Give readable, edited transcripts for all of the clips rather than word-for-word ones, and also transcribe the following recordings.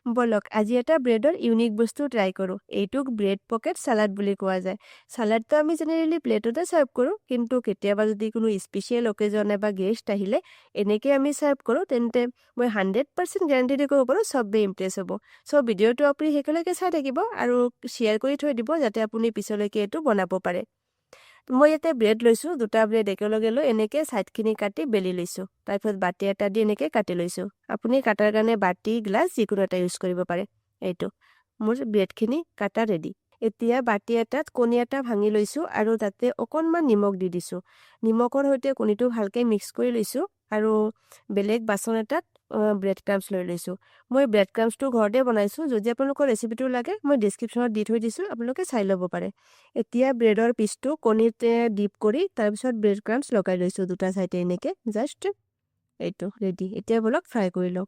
বলক আজি এটা ব্ৰেডৰ ইউনিক বস্তু ট্ৰাই কৰোঁ। এইটোক ব্ৰেড পকেট সালাড বুলি কোৱা যায়। সালাডটো আমি জেনেৰেলি প্লেটতে সাৰ্ভ কৰোঁ, কিন্তু কেতিয়াবা যদি কোনো স্পেচিয়েল অকেজনে বা গেষ্ট আহিলে এনেকৈ আমি সাৰ্ভ কৰোঁ, তেন্তে মই 100% গেৰাণ্টি দি ক'ব পাৰোঁ চবেই ইমপ্ৰেছ হ'ব। চ' ভিডিঅ'টো আপুনি শেষলৈকে চাই থাকিব আৰু শ্বেয়াৰ কৰি থৈ দিব, যাতে আপুনি পিছলৈকে এইটো বনাব পাৰে। মই ইয়াতে ব্ৰেড লৈছোঁ, দুটা ব্ৰেড একেলগে লৈ এনেকৈ ছাইডখিনি কাটি বেলি লৈছোঁ। তাৰপিছত বাতি এটা দি এনেকৈ কাটি লৈছোঁ। আপুনি কাটাৰ কাৰণে বাতি, গ্লাছ যিকোনো এটা ইউজ কৰিব পাৰে। এইটো মোৰ ব্ৰেডখিনি কাটা ৰেডি। এতিয়া বাতি এটাত কণী এটা ভাঙি লৈছোঁ আৰু তাতে অকণমান নিমখ দি দিছোঁ। নিমখৰ সৈতে কণীটো ভালকৈ মিক্স কৰি লৈছোঁ আৰু বেলেগ বাচন এটাত ব্ৰেড ক্ৰাম্পছ লৈ লৈছোঁ। মই ব্ৰেড ক্ৰাম্পছটো ঘৰতে বনাইছোঁ। যদি আপোনালোকৰ ৰেচিপিটো লাগে মই ডিছক্ৰিপশ্যনত দি থৈ দিছোঁ, আপোনালোকে চাই ল'ব পাৰে। এতিয়া ব্ৰেডৰ পিচটো কণীতে ডিপ কৰি তাৰপিছত ব্ৰেড ক্ৰাম্পছ লগাই লৈছোঁ দুটা চাইডে এনেকৈ। জাষ্ট এইটো ৰেডি। এতিয়া বলক ফ্ৰাই কৰি লওক।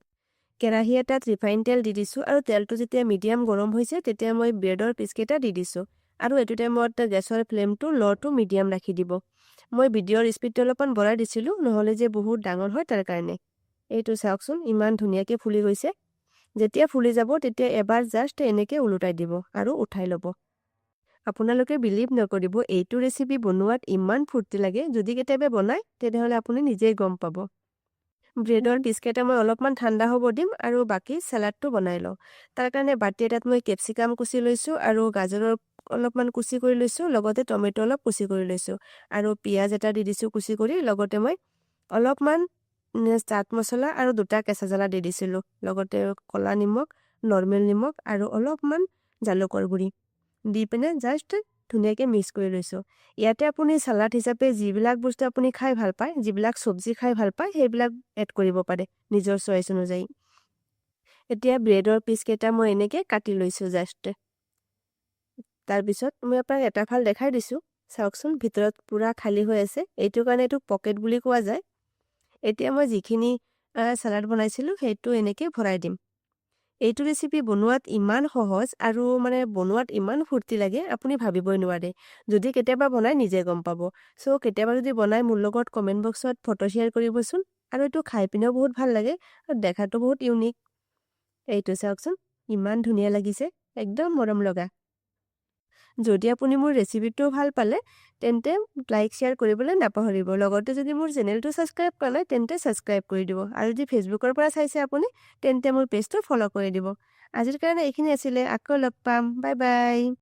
কেৰাহী এটাত ৰিফাইন তেল দি দিছোঁ আৰু তেলটো যেতিয়া মিডিয়াম গৰম হৈছে তেতিয়া মই ব্ৰেডৰ পিচকেইটা দি দিছোঁ আৰু এইটো টাইমত গেছৰ ফ্লেমটো ল' টু মিডিয়াম ৰাখি দিব। মই ভিডিঅ'ৰ স্পীডটো অলপমান বঢ়াই দিছিলোঁ, নহ'লে যে বহুত ডাঙৰ হয় তাৰ কাৰণে। এইটো চাওকচোন ইমান ধুনীয়াকৈ ফুলি গৈছে। যেতিয়া ফুলি যাব তেতিয়া এবাৰ জাষ্ট এনেকৈ ওলোটাই দিব আৰু উঠাই ল'ব। আপোনালোকে বিলিভ নকৰিব, এইটো ৰেচিপি বনোৱাত ইমান ফূৰ্তি লাগে। যদি কেতিয়াবা বনায় তেতিয়াহ'লে আপুনি নিজেই গম পাব। ব্ৰেডৰ পিচকেইটা মই অলপমান ঠাণ্ডা হ'ব দিম আৰু বাকী চালাডটো বনাই লওঁ। তাৰ কাৰণে বাতি এটাত মই কেপচিকাম কুচি লৈছোঁ আৰু গাজৰৰ অলপমান কুচি কৰি লৈছোঁ, লগতে টমেটো অলপ কুচি কৰি লৈছোঁ আৰু পিঁয়াজ এটা দি দিছোঁ কুচি কৰি। লগতে মই অলপমান চাট মছলা আৰু দুটা কেঁচা জ্বালা দি দিছিলোঁ, লগতে ক'লা নিমখ, নৰ্মেল নিমখ আৰু অলপমান জালুকৰ গুড়ি দি পিনে জাষ্ট ধুনীয়াকৈ মিক্স কৰি লৈছোঁ। ইয়াতে আপুনি চালাড হিচাপে যিবিলাক বস্তু আপুনি খাই ভাল পায়, যিবিলাক চব্জি খাই ভাল পায়, সেইবিলাক এড কৰিব পাৰে নিজৰ চইচ অনুযায়ী। এতিয়া ব্ৰেডৰ পিচকেইটা মই এনেকৈ কাটি লৈছোঁ জাষ্ট। তাৰপিছত মই আপোনাক এটা ফাল দেখাই দিছোঁ, চাওকচোন ভিতৰত পূৰা খালী হৈ আছে। এইটো কাৰণে এইটো পকেট বুলি কোৱা যায়। এতিয়া মই যিখিনি চালাড বনাইছিলোঁ সেইটো এনেকৈ ভৰাই দিম। এইটো ৰেচিপি বনোৱাত ইমান সহজ আৰু বনোৱাত ইমান ফূৰ্তি লাগে, আপুনি ভাবিবই নোৱাৰে। যদি কেতিয়াবা বনাই নিজে গম পাব। চ' কেতিয়াবা যদি বনাই মোৰ লগত কমেণ্ট বক্সত ফটো শ্বেয়াৰ কৰিবচোন। আৰু এইটো খাই পিনেও বহুত ভাল লাগে আৰু দেখাটো বহুত ইউনিক। এইটো চাওকচোন ইমান ধুনীয়া লাগিছে, একদম মৰম লগা। যদি আপুনি মোৰ ৰেচিপিটো ভাল পালে তেন্তে লাইক শ্বেয়াৰ কৰিবলৈ নাপাহৰিব। লগতে যদি মোৰ চেনেলটো ছাবস্ক্ৰাইব কৰা নাই তেন্তে ছাবস্ক্ৰাইব কৰি দিব। আৰু যদি ফেচবুকৰ পৰা চাইছে আপুনি তেন্তে মোৰ পেজটো ফ'ল' কৰি দিব। আজিৰ কাৰণে এইখিনি আছিলে। আকৌ লগ পাম। Bye bye.